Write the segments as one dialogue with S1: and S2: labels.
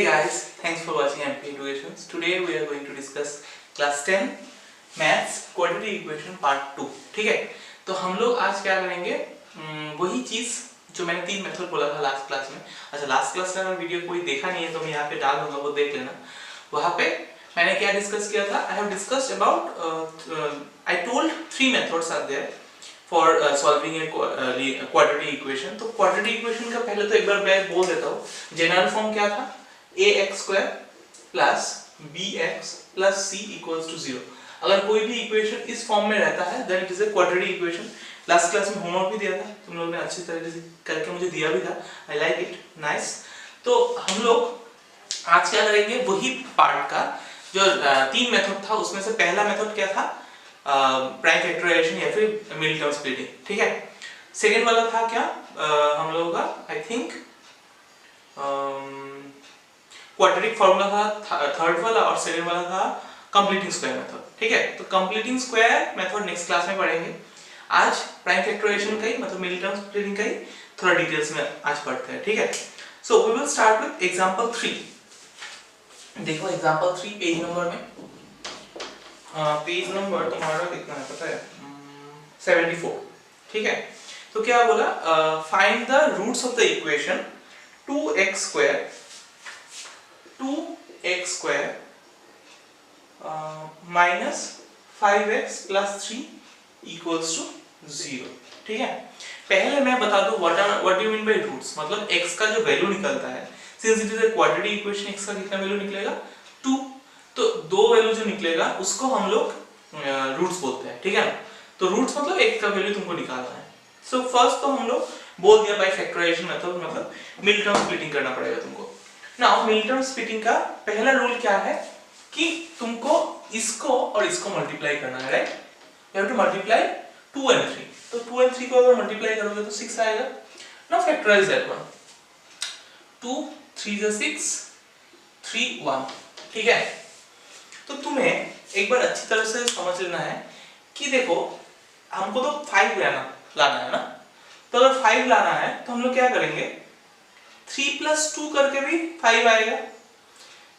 S1: Hey guys, thanks for watching MP Educations. Today we are going to discuss class 10 Maths Quadratic Equation Part 2. ठीक है, तो हम लोग आज क्या करेंगे, वही चीज जो मैंने 3 मेथड बोला था लास्ट क्लास में. अच्छा, लास्ट क्लास का वीडियो कोई देखा नहीं है तो मैं यहाँ पे डाल दूंगा, वो देख लेना. वहाँ पे मैंने क्या डिस्कस किया था. I have discussed about I told 3 methods are there for solving a quadratic equation. तो quadratic equation का पहले तो एक बार मैं बोल देता हूँ. जनरल फॉर्म क्या था? ax square plus bx plus c equals to 0. अगर कोई भी इक्वेशन इस फॉर्म में रहता है then it is a quadratic equation. Last class में होमवर्क भी दिया था, तुम लोगों ने अच्छी तरह से करके मुझे दिया भी था. I like it, nice. तो हम लोग आज क्या करेंगे, वही पार्ट का जो 3 मेथड था उसमें से पहला मेथड क्या था, प्राइम फैक्टराइजेशन या फिर मिडिल टर्म स्प्लिटिंग. ठीक है. सेकंड वाला था क्या, हम लोगों का आई थिंक क्वाड्रेटिक फार्मूला था थर्ड वाला, और सेकंड वाला था कंप्लीटिंग स्क्वायर मेथड. ठीक है. तो completing square method next class में पढ़ेंगे. आज प्राइम फैक्टराइजेशन का ही मतलब मिडिल टर्म स्प्लिटिंग का ही थोड़ा डिटेल्स में आज पढ़ते हैं. ठीक है. So we will start with example 3. देखो एग्जांपल 3 पेज नंबर में, पेज नंबर तुम्हारा कितना है पता है, 74. ठीक है. तो क्या बोला, find the roots of the equation 2x square minus 5x plus 3 equals to 0. ठीक है. पहले मैं बता दूं what do you mean by roots, मतलब x का जो वैल्यू निकलता है, since it is a quadratic equation, x का कितना वैल्यू निकलेगा 2. तो दो वैल्यू जो निकलेगा उसको हम लोग रूट्स बोलते हैं. ठीक है ना. तो रूट्स मतलब एक का वैल्यू तुमको निकालना है. सो फर्स्ट तो हम लोग बोल दिया बाय फैक्टराइजेशन मेथड, मतलब मिडिल टर्म स्प्लिटिंग करना पड़ेगा तुमको. नाउ मिडिल टर्म स्प्लिटिंग का पहला रूल क्या है कि तुमको इसको और इसको मल्टीप्लाई करना है. Right. You have to multiply 2 and 3. तो 2 and 3 को अगर मल्टीप्लाई करोगे तो 6 आएगा. Now factorise that one. 2 3 is 6, 3 1. ठीक है. तो तुम्हें एक बार अच्छी तरह से समझ लेना है कि देखो हमको तो 5 लाना है ना. तो अगर 5 लाना है तो हम लोग क्या करेंगे, 3 plus 2 करके भी 5 आएगा.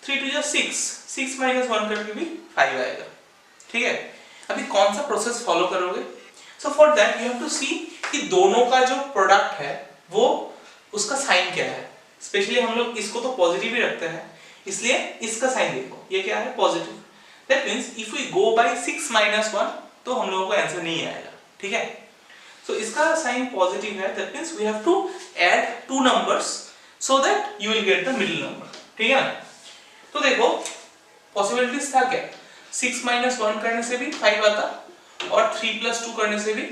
S1: 3 2 6, 6 minus 1 करके भी 5 आएगा. ठीक है. अभी कौन सा प्रोसेस फॉलो करोगे. So for that you have to see कि दोनों का जो प्रोडक्ट है वो उसका साइन क्या है. स्पेशली हम लोग इसको तो पॉजिटिव ही रखते हैं, इसलिए इसका साइन देखो, ये क्या है, positive. That means if we go by 6 minus 1 तो हम लोगों को आंसर नहीं आएगा. ठीक है. सो इसका साइन पॉजिटिव है, that means we have to add 2 numbers so that you will get the middle number. ठीक है. तो देखो पॉसिबिलिटीज था क्या, 6 minus 1 करने से भी 5 आता और 3 plus 2 करने से भी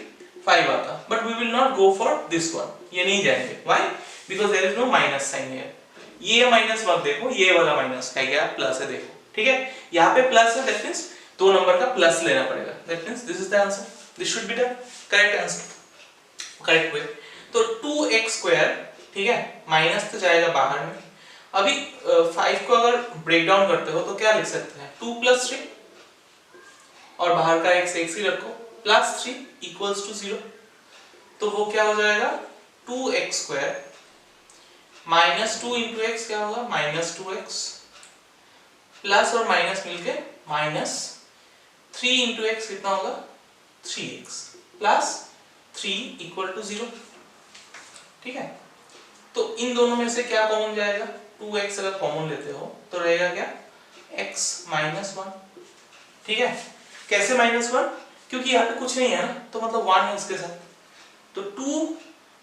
S1: 5 आता. But we will not go for this one, ये नहीं जाएंगे. Why? Because there is no minus sign here. ये माइनस मत देखो, ये वाला माइनस है क्या, प्लस है देखो. ठीक है. यहाँ पे प्लस है, दैट मींस 2 नंबर का प्लस लेना पड़ेगा. That means this is the answer. This should be the correct answer, correct way. तो 2x स्क्वायर, ठीक है, माइनस तो जाएगा बाहर में. अभी 5 को अगर ब्रेक डाउन करते हो तो क्या लिख सकते हैं, 2 plus 3 और बाहर का x ही रखो, प्लस 3 इक्वल्स टू 0. तो वो क्या हो जाएगा, 2x square minus 2 into x क्या होगा, माइनस 2x प्लस और माइनस मिलके माइनस 3 इंटू एक्स कितना होगा, 3x प्लस 3 इक्वल टू 0. ठीक है. तो इन दोनों में से क्या कॉमन जाएगा, 2x अगर कॉमन लेते हो तो रहेगा क्या, x minus 1. ठीक है. कैसे -1, क्योंकि यहाँ पे कुछ नहीं है ना, तो मतलब 1 है इसके साथ. तो 2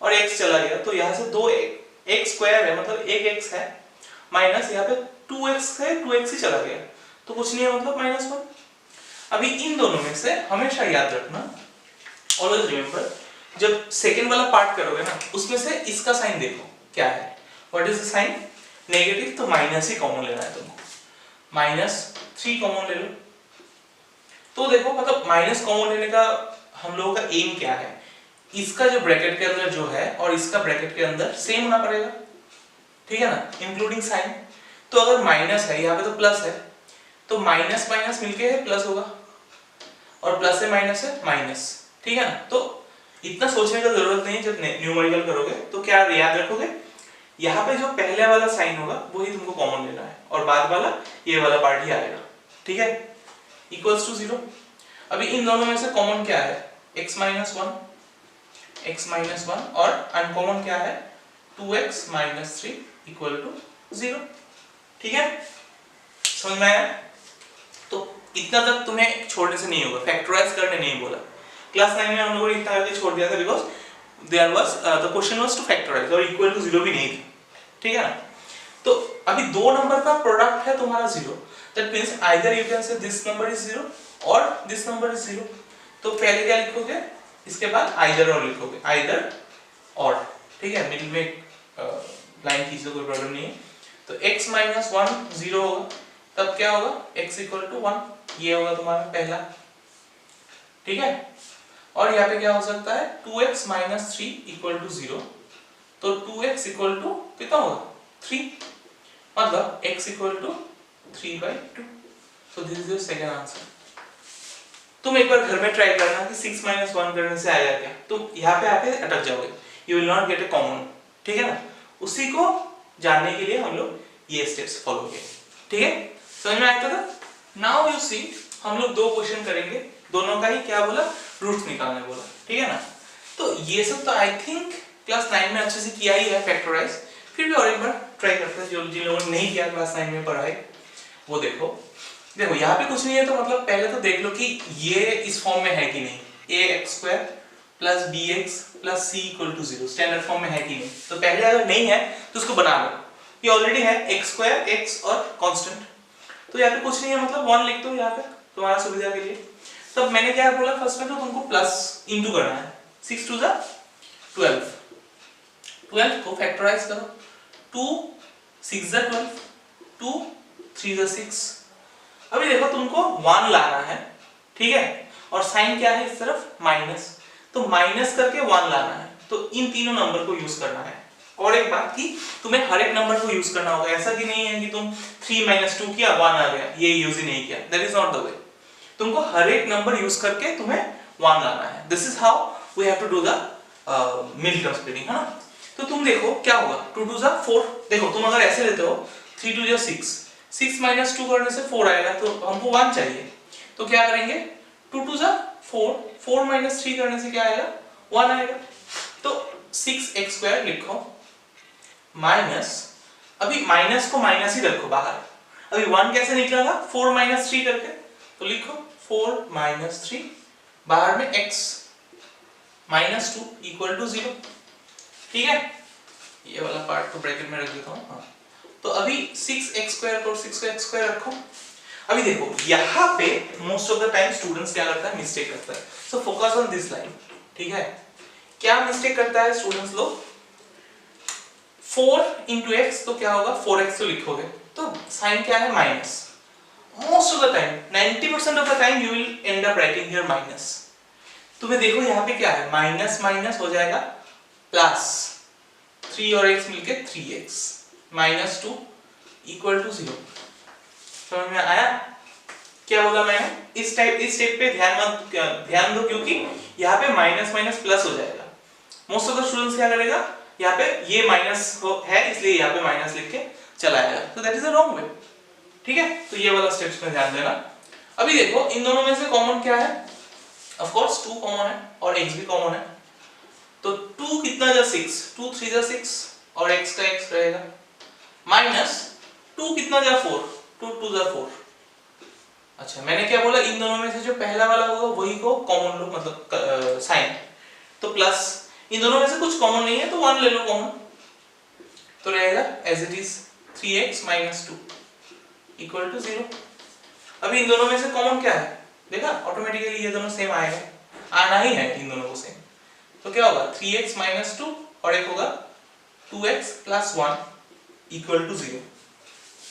S1: और x चला गया, तो यहाँ से 2x स्क्वायर है, मतलब 1x है, माइनस यहाँ पे 2x है, 2x ही चला गया, तो कुछ नहीं है, मतलब -1. अभी इन दोनों में से हमेशा याद रखना, ऑलवेज रिमेंबर, जब सेकेंड वाला पार्ट करोगे ना उसमें से इसका साइन देखो क्या है. What is the sign, negative, तो माइनस ही कॉमन लेना है तुमको. -3 कॉमन ले लो. तो देखो मतलब माइनस कॉमन लेने का हम लोगों का एम क्या है, इसका जो ब्रैकेट के अंदर जो है और इसका ब्रैकेट के अंदर सेम होना पड़ेगा. ठीक है ना, इंक्लूडिंग साइन. तो अगर माइनस है, यहाँ पे तो प्लस है, तो माइनस माइनस मिलके है प्लस होगा, और प्लस है माइनस. ठीक है ना. तो इतना सोचने का जरूरत नहीं है. जब न्यूमेरिकल करोगे तो क्या याद रखोगे, यहाँ पे जो पहले वाला साइन होगा वही तुमको कॉमन लेना है और बाद वाला ये वाला पार्ट ही आएगा, ठीक है, इक्वल्स टू 0। अभी इन दोनों में से कॉमन क्या है, x माइनस 1 और अनकॉमन क्या है 2x माइनस 3 इक्वल टू 0, ठीक है, समझ में आया। तो इतना तक तुम्हें छोड़ने से नहीं होगा, फैक्टराइज करने नहीं बोला। क्लास 9 में हम लोगों ने इतना करके छोड़ दिया था because there was the question was to factorise और इक्वल टू 0 भी नहीं थी, ठीक है ना। तो अभी दो नंबर का प्रोडक्ट है तुम्हारा 0, that means either you can say this number is 0 और दिस नंबर इज 0। तो पहले क्या लिखोगे, इसके बाद आइदर और लिखोगे, आइदर और, ठीक है, मिडिल में लाइन खींच दो, कोई प्रॉब्लम नहीं है। तो x माइनस 1 0 होगा, तब क्या होगा x इक्वल टू 1, ये होगा तुम्हारा पहला, ठीक है। और यहाँ पे क्या हो सकता है 2x माइनस 3 इक्वल टू 0, तो 2x इक्वल टू कितना होगा 3, मतलब x equal to 3/2। So this is your second answer. तुम एक बार घर में ट्राई करना कि 6 माइनस 1 करने से आएगा क्या, तुम यहाँ पे आके अटक जाओगे, you will not gate A common, ठीक है ना। उसी को जानने के लिए हम लोग ये स्टेप्स फॉलो किए, ठीक है, समझ में आया था। नाउ यू सी हम लोग दो क्वेश्चन करेंगे, दोनों का ही क्या बोला, रूट्स निकालने बोला, ठीक है ना। तो ये सब तो आई थिंक क्लास 9 में अच्छे से किया ही है फैक्टराइज, फिर भी और एक बार ट्राई करते हैं, जो जिन लोगों ने नहीं किया क्लास 9 में पढ़ाई वो देखो यहाँ पे कुछ नहीं है, तो मतलब पहले तो देख लो कि ये इस फॉर्म में है कि नहीं, ax² plus bx plus c equal to 0 standard form में है कि नहीं। तो पहले अगर नहीं है तो उसको बना लो, ये ऑलरेडी है x² x और कांस्टेंट, तो यहाँ पे कुछ नहीं है, मतलब 1 लिख दो यहाँ पे तुम्हारा सुविधा के लिए। तब मैंने क्या बोला, फर्स्ट में तो तुमको प्लस इनटू करना है, 6 2 12, 12 को फैक्टराइज करो, 2 6 12, 2 3 6। अभी देखो तुमको 1 लाना है, ठीक है, और साइन क्या है इस तरफ माइनस, तो माइनस करके 1 लाना है, तो इन तीनों नंबर को यूज करना है। और एक बात कि तुम्हें हर एक नंबर को यूज करना होगा, ऐसा कि नहीं है कि तुम 3 - 2 किया 1 आ गया, ये यूज ही नहीं किया, that is not the way. तुमको हर एक नंबर यूज करके तुम्हें 1 लाना है, this is how we have to do the mid term splitting, है ना। तो तुम देखो क्या होगा, 2 2 4, देखो तुम अगर ऐसे लेते हो 3 2 6, 6 - 2 करने से 4 आएगा, तो हमको 1 चाहिए, तो क्या करेंगे 2 2 4, 4 - 3 करने से क्या आएगा 1 आएगा। तो 6x² लिखो माइनस, अभी माइनस को माइनस ही रखो बाहर, अभी 1 कैसे निकलेगा 4 - 3 करके, तो लिखो 4 - 3 बाहर में x -2 इक्वल टू 0, ठीक है, ये वाला पार्ट तो ब्रैकेट में रख देता हूँ। हाँ, तो अभी 6x² को 6x² रखो। अभी देखो यहाँ पे most of the time students क्या करता है, मिस्टेक करता है, so focus on this line, ठीक है। क्या मिस्टेक करता है स्टूडेंट्स लोग, 4 × x, तो क्या होगा 4x तो लिखोगे, तो साइन क्या है minus, most of the time 90% of the time you will and up writing here minus. तुम्हें देखो यहाँ पे क्या है, माइनस माइनस हो जाएगा प्लस, 3 और x मिलके 3x -2 इक्वल टू 0। समझ में आया क्या बोला मैंने, इस स्टेप पे ध्यान दो, क्योंकि यहाँ पे माइनस माइनस प्लस हो जाएगा। मोस्ट ऑफ द स्टूडेंट्स क्या करेगा, यहाँ पे ये माइनस है इसलिए यहाँ पे माइनस लिख के चला आएगा, तो that is a wrong way, ठीक है। तो ये वाला स्टेप्स में ध्यान देना। अभी देखो इन दोनों में से कॉमन क्या है, ऑफ कोर्स 2 कॉमन है और x भी कॉमन है, तो 2 कितना जा 6, 2 3 जा 6 और x का x रहेगा, माइनस 2 कितना जा 4, 2 2 जा 4। अच्छा मैंने क्या बोला, इन दोनों में से जो पहला वाला होगा वही को कॉमन लो, मतलब साइन, तो प्लस, इन दोनों में से कुछ कॉमन नहीं है तो 1 ले लो कॉमन, तो रहेगा as it is 3x - 2 equal to 0। अभी इन दोनों में से कॉमन क्या है, देखा ऑटोमेटिकली ये दोनों सेम आएगा, आना ही है इन दोनों को सेम, तो क्या होगा 3x - 2 और एक होगा 2x + 1 equal to 0।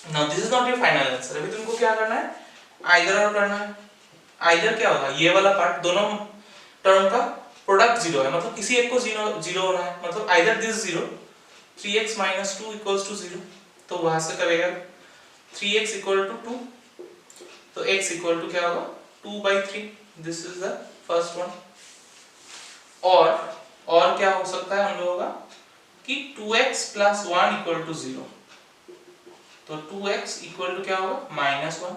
S1: Now this is not your final answer, अभी तुमको क्या करना है, आइदर और करना है। आइदर क्या होगा, ये वाला पार्ट दोनों टर्म का प्रोडक्ट 0 है, मतलब किसी एक को 0 होना है, मतलब either this 0, 3x - 2 equals to 0, तो वहां से करेगा 3x इक्वल टू 2, तो x इक्वल टू क्या होगा 2/3, this is the first one. और क्या हो सकता है हम लोगों का, कि 2x प्लस 1 इक्वल टू 0, तो 2x इक्वल टू क्या होगा -1,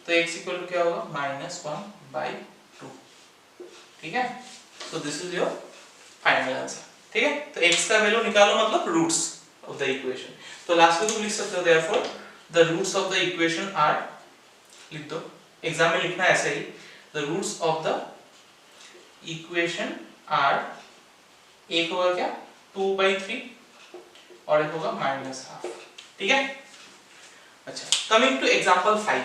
S1: तो x इक्वल टू क्या होगा -1/2, ठीक है। तो this is your final answer, ठीक है। तो x का वैल्यू निकालो मतलब रूट्स ऑफ द इक्वेशन। तो लास्ट में तुम लिख सकते हो therefore the roots of the equation are, लिख दो, एग्जाम में लिखना ऐसे ही, the roots of the equation are, एक होगा क्या 2/3 और एक होगा -1/2, ठीक है। अच्छा, कमिंग टू एग्जांपल 5।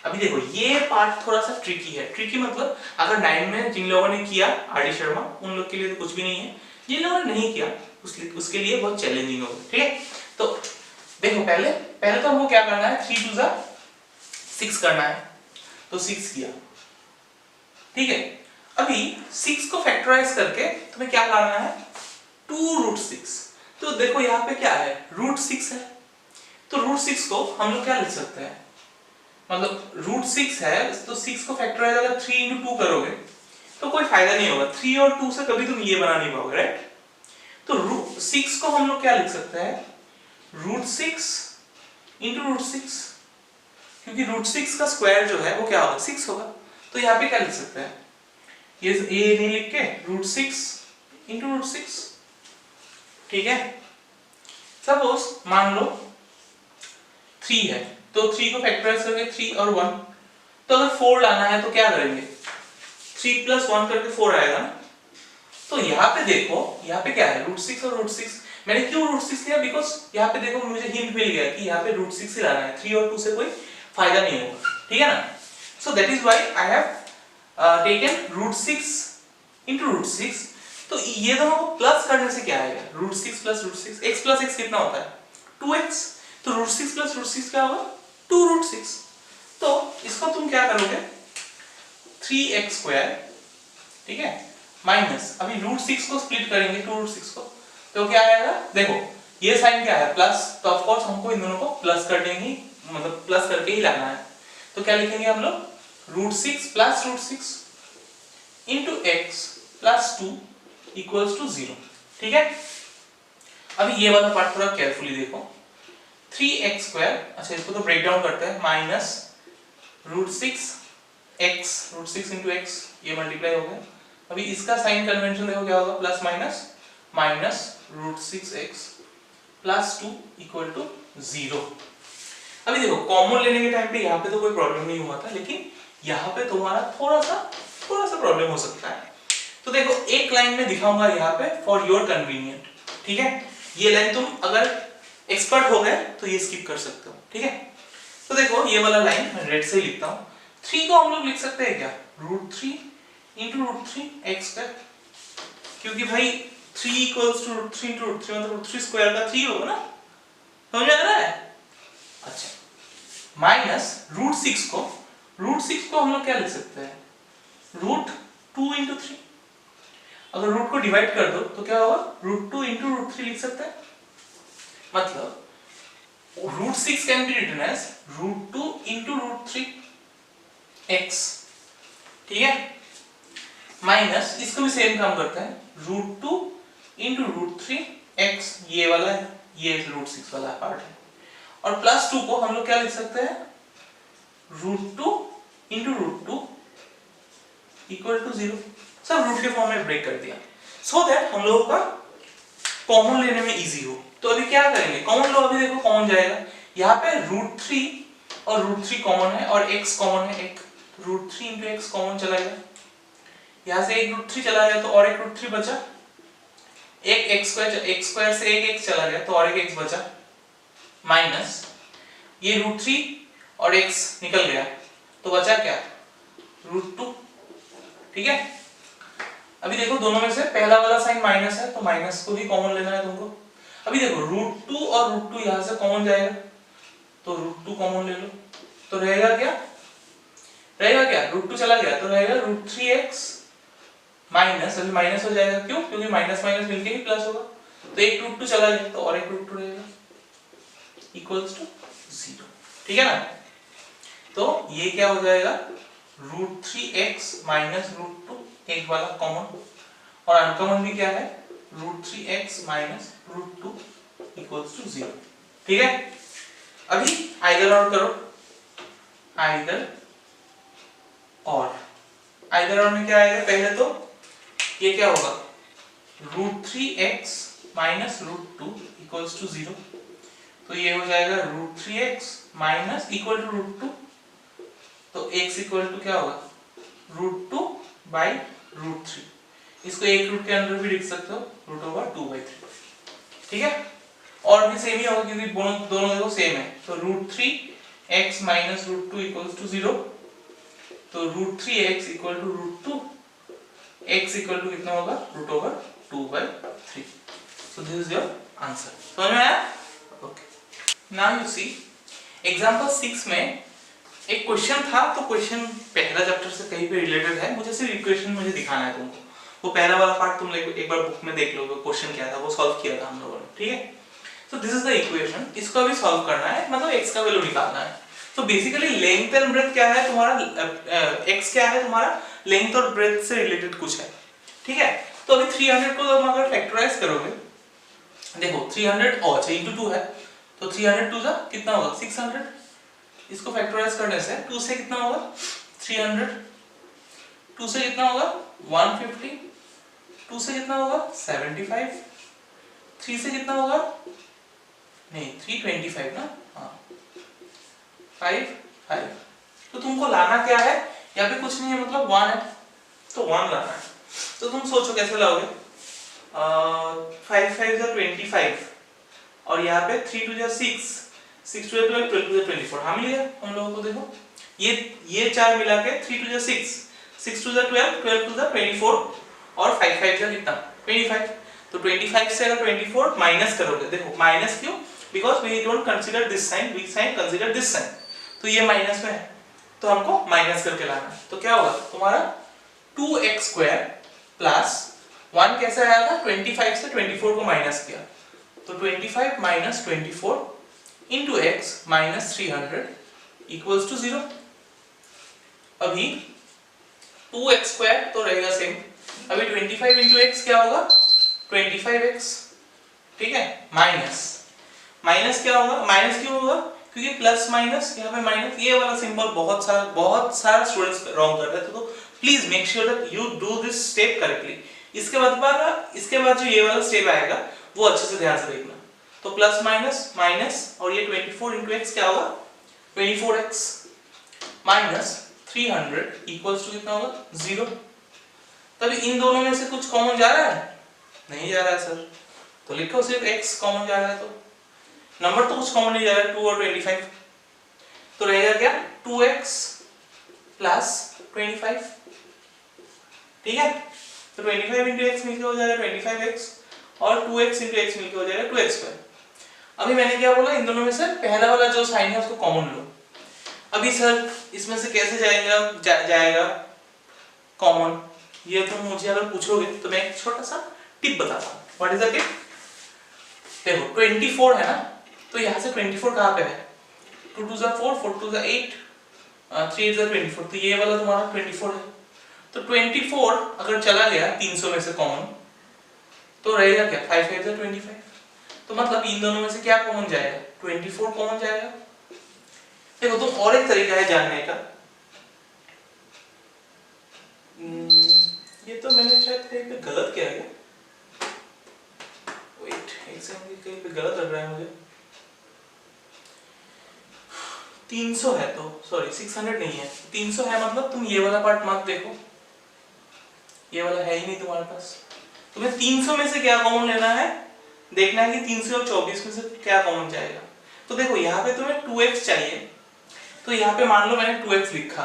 S1: अभी देखो ये पार्ट थोड़ा सा ट्रिकी है। ट्रिकी मतलब अगर 9 में जिन लोगों ने किया आरडी शर्मा उन लोग के लिए तो कुछ भी नहीं है, जिन लोगों ने नहीं किया उसके लिए बहुत चैलेंजिंग होगा, ठीक है। तो देखो पहले तो हमको क्या करना है, 3 2 6 करना है, तो 6 किया, ठीक है। अभी 6 को फैक्टराइज करके तुम्हें क्या लाना है 2√6। तो देखो यहाँ पे क्या है √6 है, तो √6 को हम लोग क्या लिख सकते हैं, मतलब √6 है तो 6 को फैक्टराइज अगर 3 × 2 करोगे तो कोई फायदा नहीं होगा, 3 और 2 से कभी तुम ये बना नहीं पाओगे, राइट। तो √6 को हम लोग क्या लिख सकते हैं √6 × √6, क्योंकि √6 का स्क्वायर जो है वो क्या होगा 6 होगा। तो यहाँ पे क्या लिख सकते हैं, ये नहीं लिख के √6 × √6, ठीक है। सपोज मान लो 3 है, तो 3 को फैक्टराइज करके 3 और 1, तो अगर 4 लाना है तो क्या करेंगे 3 + 1 करके 4 आएगा ना। तो यहाँ पे देखो, यहाँ पे क्या है √6 और √6, मैंने क्यों √6 लिया, बिकॉज यहाँ पे देखो मुझे हिंट मिल गया कि यहाँ पे √6 ही लाना है, 3 और 2 से कोई फायदा नहीं होगा, ठीक है ना। So that is why I have taken √6 × √6। तो ये दोनों को प्लस करने से क्या आएगा √6 + √6, x + x कितना होता है 2x, तो √6 + √6 क्या होगा 2√6। तो इसको तुम क्या करोगे 3x², ठीक है, माइनस, अभी √6 को स्प्लिट करेंगे 2√6 को, तो क्या आएगा, देखो ये साइन क्या है प्लस, तो ऑफ कोर्स हमको इन दोनों को प्लस करने ही, मतलब प्लस करके ही लाना है। तो क्या लिखेंगे हम लोग √6 + √6 × x + 2 = 0, ठीक है। अभी ये वाला पार्ट थोड़ा केयरफुली देखो, 3x², अच्छा इसको तो ब्रेक डाउन करते हैं, माइनस √6x, √6 × x, ये मल्टीप्लाई हो गया। अभी इसका साइन कन्वेंशन देखो क्या होगा, प्लस माइनस, माइनस √6x + 2 = 0। अभी देखो कॉमन लेने के टाइम पे यहाँ पे तो कोई प्रॉब्लम नहीं हुआ था, लेकिन यहाँ पे तुम्हारा थोड़ा सा प्रॉब्लम हो सकता है। तो देखो एक लाइन में दिखाऊंगा यहाँ पे फॉर योर कन्वीनियंट, ठीक है। ये लाइन तुम अगर एक्सपर्ट हो गए तो ये स्किप कर सकते हो, ठीक है। तो देखो ये वाला लाइन मैं रेड से ही लिखता हूँ, 3 को हम लोग लिख सकते हैं क्या √3 × √3x², क्योंकि भाई 3 = √3 × √3 मतलब √3² का 3 होगा ना, समझ आ रहा है। अच्छा, माइनस √6 को हम लोग क्या लिख सकते हैं √2 × 3, अगर रूट को डिवाइड कर दो तो क्या होगा √2 × √3 लिख सकते हैं, मतलब √6 can be written as √2 × √3x, ठीक है, माइनस इसको भी सेम काम करते हैं √2 × √3x, ये वाला है, ये √6 वाला पार्ट है, और +2 को हम लोग क्या लिख सकते हैं √2 × √2 = 0। सब रूट के फॉर्म में ब्रेक कर दिया, सो दैट हम लोगों का कॉमन लेने में इजी हो। तो अभी क्या करेंगे कॉमन लो, अभी देखो कॉमन जाएगा, यहाँ पे √3 और √3 कॉमन है और x कॉमन है, एक √3 × x कॉमन चला गया, यहाँ से एक √3 चला गया तो और एक √3 बचा, एक x² से एक x चला गया तो और एक x बचा, माइनस ये √3 और x निकल गया तो बचा क्या √2, ठीक है। अभी देखो दोनों में से पहला वाला साइन माइनस है तो माइनस को भी कॉमन लेना है तुमको। अभी देखो √2 और √2 यहाँ से कॉमन जाएगा तो √2 कॉमन ले लो, तो रहेगा क्या √2 चला गया तो रहेगा √3x माइनस, अभी माइनस हो जाएगा, क्यों, क्योंकि माइनस माइनस मिलके ही प्लस होगा, तो एक √2 चला गया तो और एक √2 रहेगा = 0, ठीक है ना। तो ये क्या हो जाएगा √3x - √2, एक वाला कॉमन, और अनकॉमन भी क्या है √3x माइनस √2 इक्वल्स टू 0। ठीक है, अभी आइदर और करो, आइदर और में क्या आएगा, पहले तो ये क्या होगा, √3x माइनस √2 इक्वल्स टू 0, तो ये हो जाएगा √3x माइनस इक्वल टू √2, तो x इक्वल टू क्या होगा, √2 बाई √3, इसको एक रूट के अंदर भी लिख सकते हो, √2/3। ठीक है, और भी सेम ही होगा क्योंकि दोनों देखो सेम है, तो √3x माइनस √2 इक्वल्स टू 0, तो √3x equal to √2, x equal to कितना होगा, √2/3। So this is your answer. समझ में आया? Okay, now you see example 6 में एक क्वेश्चन था, तो क्वेश्चन पहला चैप्टर से कहीं पे रिलेटेड है, मुझे सिर्फ इक्वेशन मुझे दिखाना है तुमको, वो पहला वाला पार्ट तुम एक बार बुक में देख लोगे, क्वेश्चन क्या था वो सॉल्व किया था हम लोगों ने। ठीक है, सो दिस इज द इक्वेशन, इसको अभी सॉल्व करना है, मतलब x का वैल्यू निकालना है। तो बेसिकली लेंथ एंड ब्रेथ क्या है तुम्हारा, x क्या है तुम्हारा, लेंथ और ब्रेथ से रिलेटेड कुछ है। ठीक है, तो अभी 300 को तुम अगर फैक्टराइज करोगे, देखो 300 और अच्छा इंटू 2 है, तो 300 2 जा कितना होगा 600, इसको फैक्टराइज करने से 2 से कितना होगा 300, 2 से कितना होगा 150, 2 से कितना होगा 75, 3 से कितना होगा, नहीं 325 ना, हाँ 5 5, तो तुमको लाना क्या है, यहाँ पे कुछ नहीं है मतलब 1 है, तो 1 लाना है। तो तुम सोचो कैसे लाओगे, 5 5 जा 25 और यहाँ पे 3 2 जा 6, 6 2 जा 12, 12 2 जा 24, हाँ मिल गया हम लोगों को। देखो ये चार मिला के 3 2 जा 6, 6 2 जा 12, 12 2 जा 24 और 5 5 जा कितना 25, तो 25 से अगर 24 माइनस करोगे, देखो माइनस क्यों, because we don't consider this sign, we sign consider this sign, तो ये माइनस में है, तो हमको माइनस करके लाना है। तो क्या होगा तुम्हारा 2x² प्लस 1 कैसे आया था, 25 से 24 को माइनस किया, तो 25 minus 24 into x minus 300 equals to 0। अभी 2x² तो रहेगा सेम, अभी 25 इंटू x क्या होगा 25x। ठीक है, माइनस क्या होगा, माइनस क्यों होगा, क्योंकि प्लस माइनस यहाँ पे माइनस, ये वाला सिंबल बहुत सारा स्टूडेंट्स रॉन्ग कर रहे थे, तो please make sure that you do this step correctly. इसके बाद जो ये वाला स्टेप आएगा वो अच्छे से ध्यान से देखना, तो प्लस माइनस माइनस और ये 24 इंटू एक्स क्या होगा 24x माइनस 300 इक्वल्स टू कितना होगा 0। तभी इन दोनों में से कुछ कॉमन जा रहा है, नहीं जा रहा है सर, तो लिखो सिर्फ x कॉमन जा रहा है, तो नंबर तो कुछ कॉमन नहीं जा रहा है 2 और 25, तो रहेगा क्या 2x प्लस 25। ठीक है, तो 25 इंटू एक्स मिलकर हो जाएगा 25x और 2x इंटू एक्स मिलकर हो जाएगा 2x²। अभी मैंने क्या बोला, इन दोनों में से पहला वाला जो साइन है उसको कॉमन लो। अभी सर इसमें से कैसे जाएगा कॉमन, ये तुम मुझे अगर पूछोगे तो मैं एक छोटा सा टिप बताता हूँ। व्हाट इज द टिप, देखो 24 है ना, तो यहाँ से 24 कहाँ पे है, 2 2 जा 4, 4 2 जा 8, 3 8 जा 24, तो ये वाला तुम्हारा 24 है, तो 24 अगर चला गया 300 में से कॉमन, तो रहेगा क्या 5 5 जा 25, तो मतलब इन दोनों में से क्या कॉमन जाएगा 24 कॉमन जाएगा। देखो तुम और एक तरीका है जानने का, ये तो मैंने शायद कहीं पे गलत किया है, वेट एक सेकंड, कहीं पे गलत लग रहा है मुझे, 300 है तो सॉरी 600 नहीं है, 300 है, मतलब तुम ये वाला पार्ट मत देखो, ये वाला है ही नहीं तुम्हारे पास, तुम्हें 300 में से क्या कॉमन लेना है, देखना है कि 300 और 24 में से क्या कॉमन जाएगा। तो देखो यहाँ पे तुम्हें 2x चाहिए, तो यहाँ पे मान लो मैंने 2x लिखा,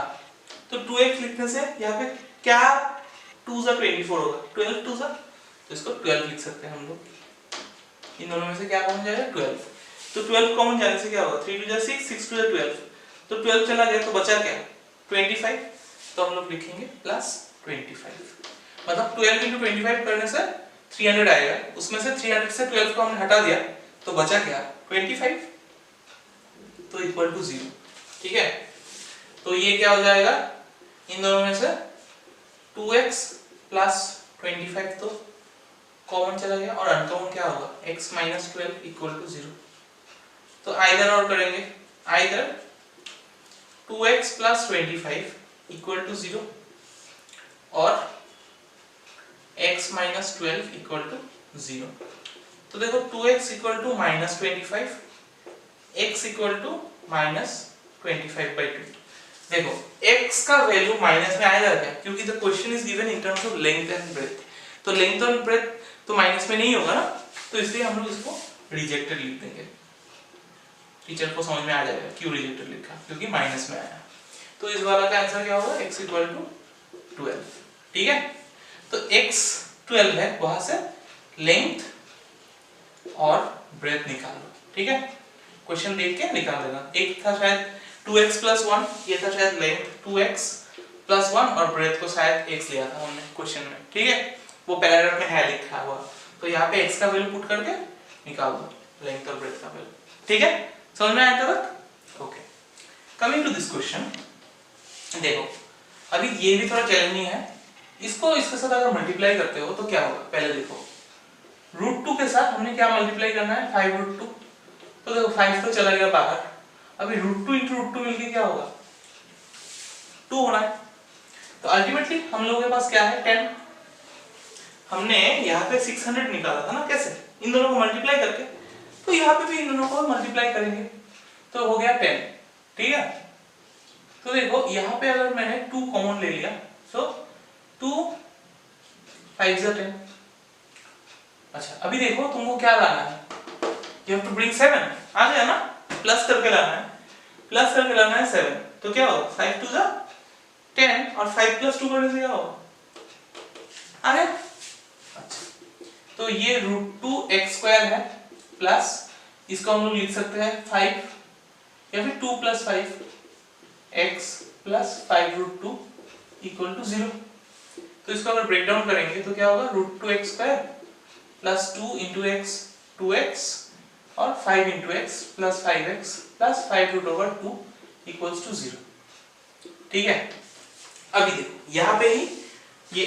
S1: तो 2x लिखने से यहाँ पे क्या 2 जा 24 होगा, 12 2 जा, तो इसको 12 लिख सकते हैं हम लोग, इन दोनों में से क्या कॉमन जाएगा 12, तो 12 कॉमन जाने से क्या होगा 3 2 जा 6, 6 2 जा 12, तो 12 चला गया तो बचा क्या 25, तो हम लोग लिखेंगे प्लस 25, मतलब 12 into 25 करने से 300 आएगा, उसमें से 300 से 12 को हमने हटा दिया तो बचा क्या 25, तो इक्वल टू 0। ठीक है, तो ये क्या हो जाएगा, इन दोनों में से 2x प्लस 25 तो कॉमन चला गया और अनकॉमन क्या होगा, x माइनस 12 इक्वल टू 0। तो आइदर और करेंगे, either 2x plus 25 equal to 0 और x माइनस 12 इक्वल टू 0। तो देखो 2x equal to minus 25, x equal to minus 25/2। देखो x का वैल्यू माइनस में आएगा क्या, क्योंकि the question is given in terms of length and breadth. तो लेंथ और ब्रेथ तो माइनस में नहीं होगा ना, तो इसलिए हम लोग इसको रिजेक्टेड लिख देंगे। टीचर को समझ में आ जाएगा क्यों रिजेक्टेड लिखा, क्योंकि माइनस में आया। तो इस वाला का आंसर क्या होगा, x इक्वल टू 12। ठीक है, तो x 12 है, वहां से लेंथ और ब्रेथ निकाल लो। ठीक है, क्वेश्चन देख के निकाल देना। एक था शायद 2x प्लस 1, ये था शायद लेंथ 2x प्लस 1 और ब्रेथ को शायद x लिया था हमने क्वेश्चन में। ठीक है, वो पैराग्राफ में है लिखा हुआ, तो यहाँ पे x का वैल्यू पुट करके निकाल दो लेंथ और ब्रेथ का वैल्यू। ठीक है, समझ में आया तक? Okay, coming to this question. देखो अभी ये भी थोड़ा चैलेंजिंग है, इसको इसके साथ अगर मल्टीप्लाई करते हो तो क्या होगा, पहले देखो √2 के साथ हमने क्या मल्टीप्लाई करना है, 5√2। तो देखो 5 तो चला गया बाहर, अभी √2 इंटू √2 मिलके क्या होगा, 2 होना है। तो अल्टीमेटली हम लोगों के पास क्या है, 10। हमने यहाँ पे 600 निकाला था ना, कैसे, इन दोनों को मल्टीप्लाई करके। तो यहाँ पे भी इन दोनों को मल्टीप्लाई करेंगे तो हो गया 10। ठीक है, तो देखो यहाँ पे अगर मैंने 2 कॉमन ले लिया, तो 2 5 is 10। अच्छा अभी देखो तुमको क्या लाना है, you have to bring 7, आ गया ना, प्लस करके लाना है, प्लस करके लाना है 7। तो क्या होगा, 5 2 10 और 5 प्लस 2 करने से क्या होगा, आ गया। अच्छा तो ये √2x² है, प्लस इसको हम लोग लिख सकते हैं 5 या फिर 2 plus 5 x plus 5√2 equal to 0। तो इसको अगर ब्रेक डाउन करेंगे तो क्या होगा, √2x² plus 2 into x 2x और 5 into x plus 5x plus 5√2 equals to 0। ठीक है, अभी देखो यहाँ पे ही ये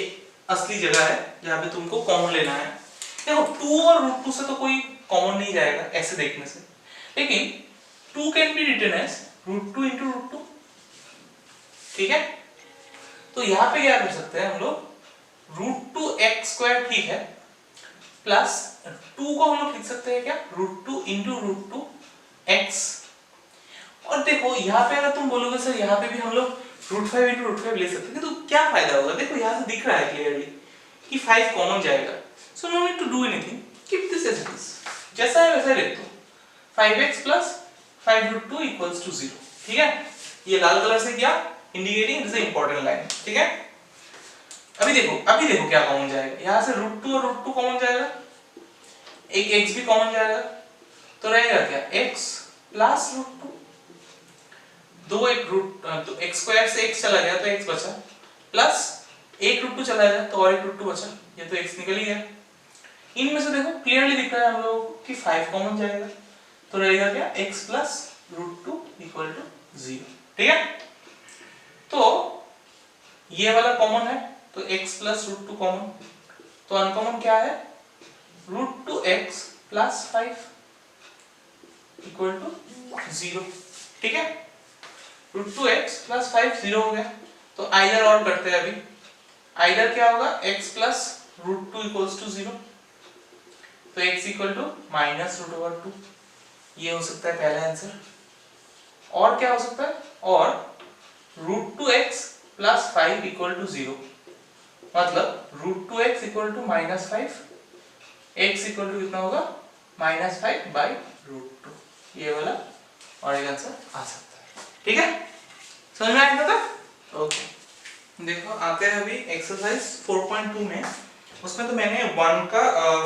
S1: असली जगह है जहाँ पे तुमको कॉमन लेना है। देखो 2 और √2 से तो कोई कॉमन नहीं जाएगा ऐसे देखने से, लेकिन 2 can be written as √2 into √2। ठीक है, तो यहाँ पे क्या कर सकते हैं हम लोग, √2x² ठीक है, प्लस 2 को हम लोग लिख सकते हैं क्या, √2 इंटू √2x। और देखो यहाँ पे अगर तुम बोलोगे सर यहाँ पे भी हम लोग √5 इंटू √5 ले सकते हैं, तो क्या फायदा होगा, देखो यहाँ से दिख रहा है क्लियरली कि 5 कॉमन जाएगा। So no need to do anything, keep this as it is, जैसा है वैसा लिख दो, 5x प्लस 5√2 इक्वल्स टू 0। ठीक है, ये लाल कलर से क्या indicating this is important line. ठीक है, अभी देखो क्या कॉमन जाएगा, यहाँ से √2 और √2 कॉमन जाएगा, एक x भी कॉमन जाएगा, तो रहेगा क्या, x प्लस √2, दो एक तो x² से x चला गया तो x बचा, प्लस एक √2 चला गया तो और एक √2 बचा, ये तो x निकल ही गया। इनमें से देखो क्लियरली दिख रहा है हम लोगों को कि 5 कॉमन जाएगा, तो रहेगा क्या, x प्लस √2 इक्वल टू 0। ठीक है, तो ये वाला कॉमन है, तो x प्लस √2 कॉमन, तो अनकॉमन क्या है, √2x प्लस 5 इक्वल टू 0। ठीक है, √2x प्लस 5 0 हो गया। तो आइदर और करते हैं अभी, आइदर क्या होगा, x प्लस √2 इक्वल्स टू 0, तो x इक्वल टू माइनस √2, ये हो सकता है पहला आंसर। और क्या हो सकता है, और √2x प्लस 5 इक्वल टू 0, मतलब √2x equal to minus 5, x equal to कितना होगा, -5/√2, ये वाला और एक आंसर आ सकता है। ठीक है, समझ में आया था? ओके, देखो आते हैं अभी एक्सरसाइज 4.2 में। उसमें तो मैंने 1 का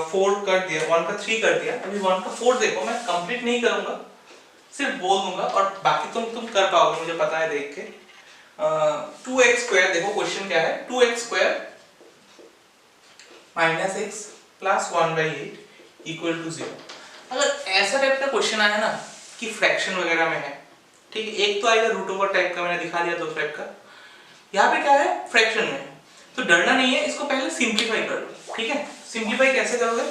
S1: 4 कर दिया, 1 का 3 कर दिया, अभी 1 का 4 देखो, मैं कंप्लीट नहीं करूंगा, सिर्फ बोल दूंगा और बाकी तुम कर पाओगे, मुझे पता है देख के। 2x², देखो क्वेश्चन क्या है, 2x² minus x plus 1/8 equal to 0। अगर ऐसा टाइप का क्वेश्चन आया ना कि फ्रैक्शन वगैरह में है, ठीक है, एक तो आएगा √ओवर टाइप का, मैंने दिखा दिया 2 टाइप का, यहाँ पे क्या है फ्रैक्शन में, तो डरना नहीं है, इसको पहले सिंप्लीफाई कर लो। ठीक है, सिंप्लीफाई कैसे करोगे?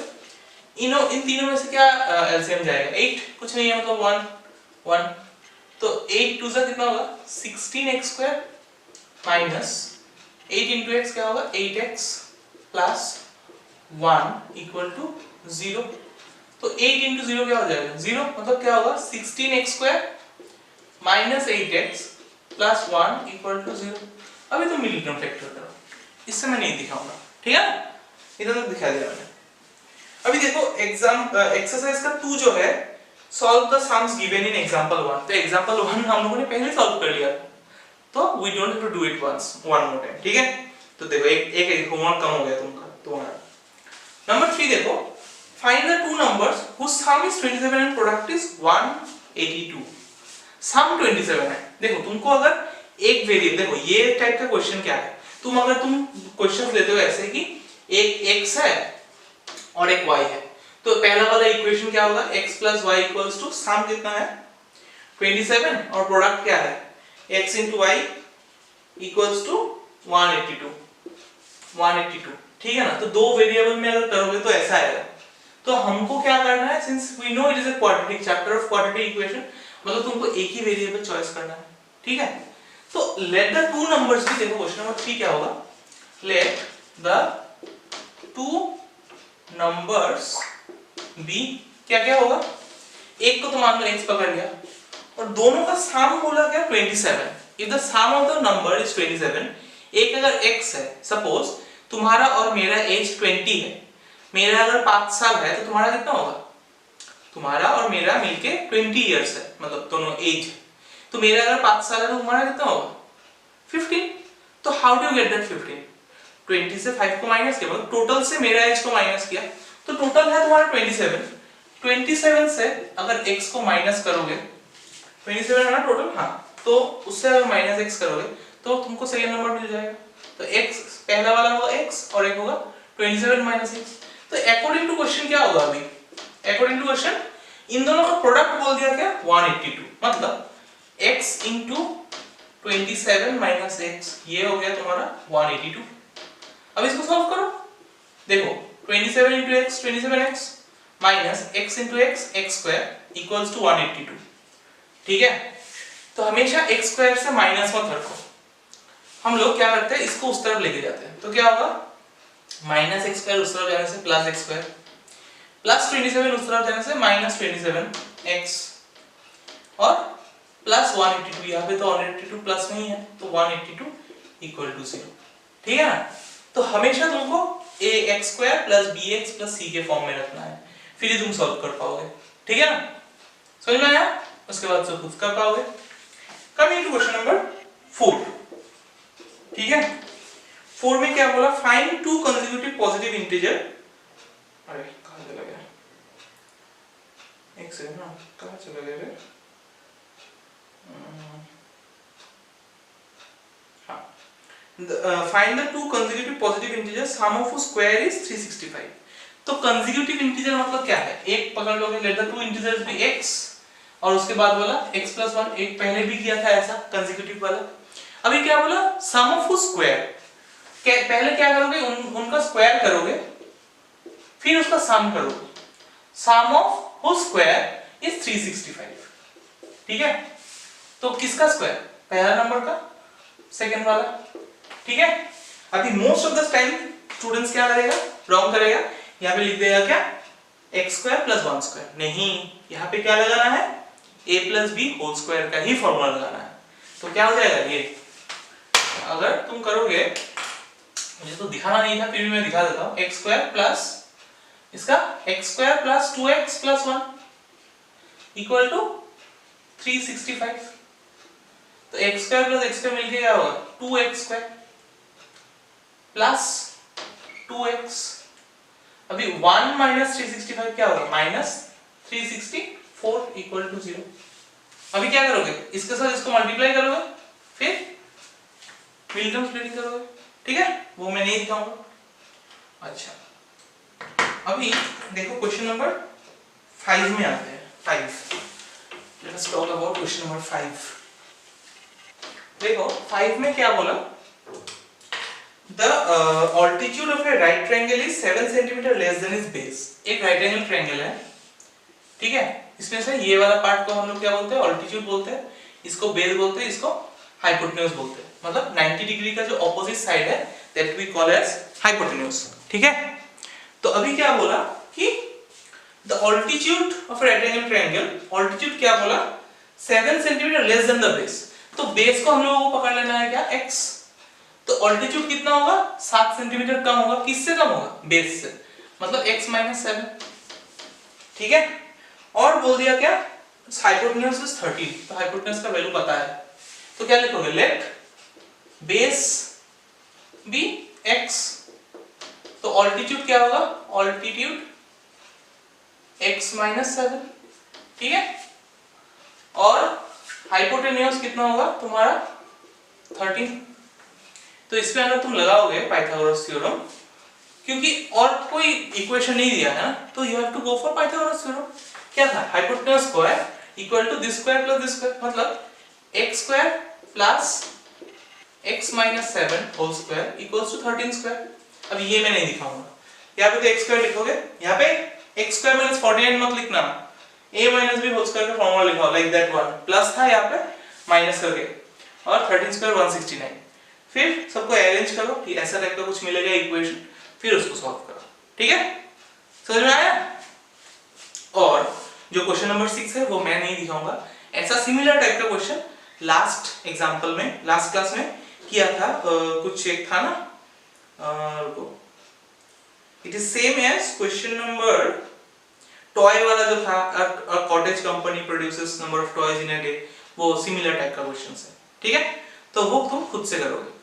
S1: इन तीनों में से क्या एलसीएम जाएगा? 8 कुछ नहीं है मतलब 1 1, तो 8 टू सा कितना होगा 16x² माइनस 8 इंटू एक्स क्या होगा 8x प्लस 1 इक्वल टू 0। तो 8 इंटू 0 क्या हो जाएगा 0, मतलब क्या होगा 16x² minus 8x plus 1 equal to 0। अभी तो मिली टर्म फैक्टर करो, इससे मैं नहीं दिखाऊंगा, ठीक है, इधर तक दिखा दिया मैंने। अभी देखो एक्सरसाइज का 2 जो है solve the sums given in example 1। तो एग्जांपल 1 हम लोगों ने पहले सॉल्व कर लिया, तो we don't have to do it one more time, ठीक है। तो देखो एक होमवर्क कम हो गया तुम्हारा। नंबर 3 देखो, find the two numbers whose sum is 27 and product is 182। सम 27 है। देखो तुमको अगर एक वेरिएबल, देखो ये टाइप का क्वेश्चन क्या है, तुम क्वेश्चंस लेते हो ऐसे कि एक x है और एक y है, तो पहला वाला इक्वेशन क्या होगा x plus y equals to सम कितना है 27 और प्रोडक्ट क्या है x into y equals to 182, ठीक है ना। तो दो वेरिएबल में अगर करोगे तो ऐसा आएगा। तो हमको क्या करना है, since we know it is a quadratic chapter of quadratic equation, मतलब तुमको एक ही वेरिएबल चॉइस करना है, ठीक है। तो लेट द टू नंबर्स भी, देखो क्वेश्चन नंबर 3 क्या होगा, let the two numbers be, क्या क्या होगा, एक को तो मान लो x पकड़ लिया और दोनों का सम बोला क्या 27। If the sum of the number is 27, एक अगर x है, सपोज तुम्हारा और मेरा एज 20 है, मेरा अगर 5 साल है तो तुम्हारा कितना होगा, तुम्हारा और मेरा मिलके 20 इयर्स है, मतलब दोनों एज, तो मेरा अगर 5 साल है तो तुम्हारा कितना होगा 15। तो how do you get that 15? 20 से 5 को माइनस किया, मतलब टोटल से मेरा एज को माइनस किया, तो टोटल है तुम्हारा 27। 27 से अगर x को माइनस करोगे, 27 है ना टोटल, हाँ, तो उससे अगर माइनस x करोगे तो तुमको सेकंड नंबर मिल जाएगा। तो x पहला वाला होगा x और एक होगा 27 माइनस x। तो अकॉर्डिंग टू क्वेश्चन क्या होगा, अभी अकॉर्डिंग टू क्वेश्चन इन दोनों का प्रोडक्ट बोल दिया क्या 182, मतलब x into 27 माइनस x, ये हो गया तुम्हारा 182। अब इसको सॉल्व करो, देखो 27 into x 27x माइनस x into x x square equals to 182, ठीक है। तो हमेशा x स्क्वायर से माइनस मत रखो, हम लोग क्या करते हैं इसको उस तरफ लेके जाते हैं, तो क्या होगा माइनस x स्क्वायर उस तरफ जाने से प्लस x स्क्वायर, प्लस 27 उस तरफ जाने से माइनस 27x और प्लस 182, यहाँ पे तो 182 प्लस में ही है, तो 182 इक्वल टू 0, ठीक है ना। तो हमेशा तुमको ax square plus bx plus c के फॉर्म में रखना है, फिर ही तुम सॉल्व कर पाओगे, ठीक है ना, समझ में आया। उसके बाद से खुद कर पाओगे। कमिंग टू क्वेश्चन नंबर 4, ठीक है। 4 में क्या बोला, find to consecutive positive integer, अरे कहां चला गया, एक सेकंड ना, कहां चला गया रे, find the two consecutive positive integers sum of square is 365। तो कंसेक्यूटिव इंटीजर मतलब क्या है, एक पकड़ लोगे, let the two integers be x और उसके बाद बोला x plus 1, एक पहले भी किया था ऐसा कंसेक्यूटिव वाला। अभी क्या बोला सम ऑफ स्क्वायर, पहले क्या करोगे उनका स्क्वायर करोगे फिर उसका सम करोगे, सम ऑफ स्क्वायर इज 365, ठीक है। तो किसका स्क्वायर, पहला नंबर का सेकंड वाला, ठीक है। अभी most of the time students क्या करेगा, रॉन्ग करेगा, यहाँ पे लिख देगा क्या x स्क्वायर प्लस 1 स्क्वायर, नहीं, यहाँ पे क्या लगाना है a plus b whole square का ही फॉर्मूला लगाना है। तो क्या हो जाएगा ये, अगर तुम करोगे, मुझे तो दिखाना नहीं था फिर भी मैं दिखा देता हूँ, x स्क्वायर प्लस इसका x square plus 2x plus 1 equal to 365। तो x square plus x square मिलके क्या होगा 2x स्क्वायर प्लस 2x, अभी 1 माइनस 365 क्या होगा माइनस 364 इक्वल टू 0। अभी क्या करोगे, इसके साथ इसको मल्टीप्लाई करोगे फिर मिलटर्म स्प्लिटिंग करोगे, ठीक है, वो मैं नहीं दिखाऊंगा। अच्छा अभी देखो क्वेश्चन नंबर 5 में आते हैं, 5, let us talk about question number 5। देखो 5 में क्या बोला, The altitude of a right triangle is 7 cm less than its base. एक right angle triangle है, ठीक है, इसमें से ये वाला पार्ट को हम लोग क्या बोलते हैं, ऑल्टीट्यूड बोलते हैं, इसको बेस बोलते हैं, इसको हाइपोटेन्यूज बोलते हैं, मतलब 90 डिग्री का जो ऑपोजिट साइड है that we call as hypotenuse, ठीक है। तो अभी क्या बोला कि the altitude of right angle triangle, altitude क्या बोला 7 centimetre less than the base, तो बेस को हम लोगों को पकड़ लेना है क्या x, तो ऑल्टीट्यूड कितना होगा 7 सेंटीमीटर कम होगा, किससे कम होगा, बेस से, मतलब x - 7, ठीक है। और बोल दिया क्या हाइपोटेन्यूज इज 13, तो हाइपोटेन्यूज का वैल्यू पता है, तो क्या लिखोगे लेट बेस बी x, तो ऑल्टीट्यूड क्या होगा, ऑल्टीट्यूड x - 7, ठीक है, और हाइपोटेन्यूज कितना होगा तुम्हारा 13। तो इसमें अगर तुम लगाओगे पाइथागोरस थ्योरम, क्योंकि और कोई इक्वेशन नहीं दिया है ना, तो you have to go for Pythagoras theorem. क्या था, hypotenuse square equal to this square plus this square, मतलब x square plus x - 7 whole square equals to 13 square. अब ये मैं नहीं दिखाऊंगा, यहाँ पे तो x स्क्वायर लिखोगे, यहाँ पे x स्क्वायर माइनस 49 मत लिखना, a minus b whole square का फॉर्मूला लिखाओ लाइक दैट वन, प्लस था यहाँ पे माइनस करके, और 13 स्क्वायर 169, फिर सबको अरेंज करो कि ऐसा टाइप का कुछ मिलेगा इक्वेशन, फिर उसको सॉल्व करो, ठीक है, समझ में आया। और जो क्वेश्चन नंबर 6 है वो मैं नहीं दिखाऊंगा, ऐसा सिमिलर टाइप का क्वेश्चन लास्ट एग्जांपल में, लास्ट क्लास में किया था, कुछ एक था ना, it is same as question number, toy वाला जो था, a cottage company produces number of toys in a day, वो सिमिलर टाइप का क्वेश्चंस है, ठीक है, तो वो तुम खुद से करोगे।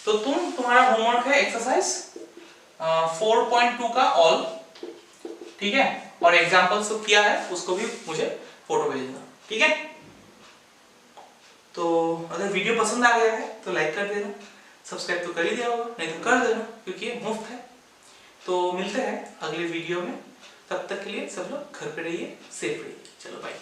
S1: तो तुम्हारा होमवर्क है एक्सरसाइज 4.2 का ऑल, ठीक है, और एग्जांपल्स तो किया है उसको भी मुझे फोटो भेजना, ठीक है। तो अगर वीडियो पसंद आ गया है तो लाइक कर देना, सब्सक्राइब तो कर ही दिया होगा, नहीं तो कर देना क्योंकि ये मुफ्त है। तो मिलते हैं अगले वीडियो में, तब तक के लिए सब लोग घर पे रहिए, सेफ रहिए, चलो बाय।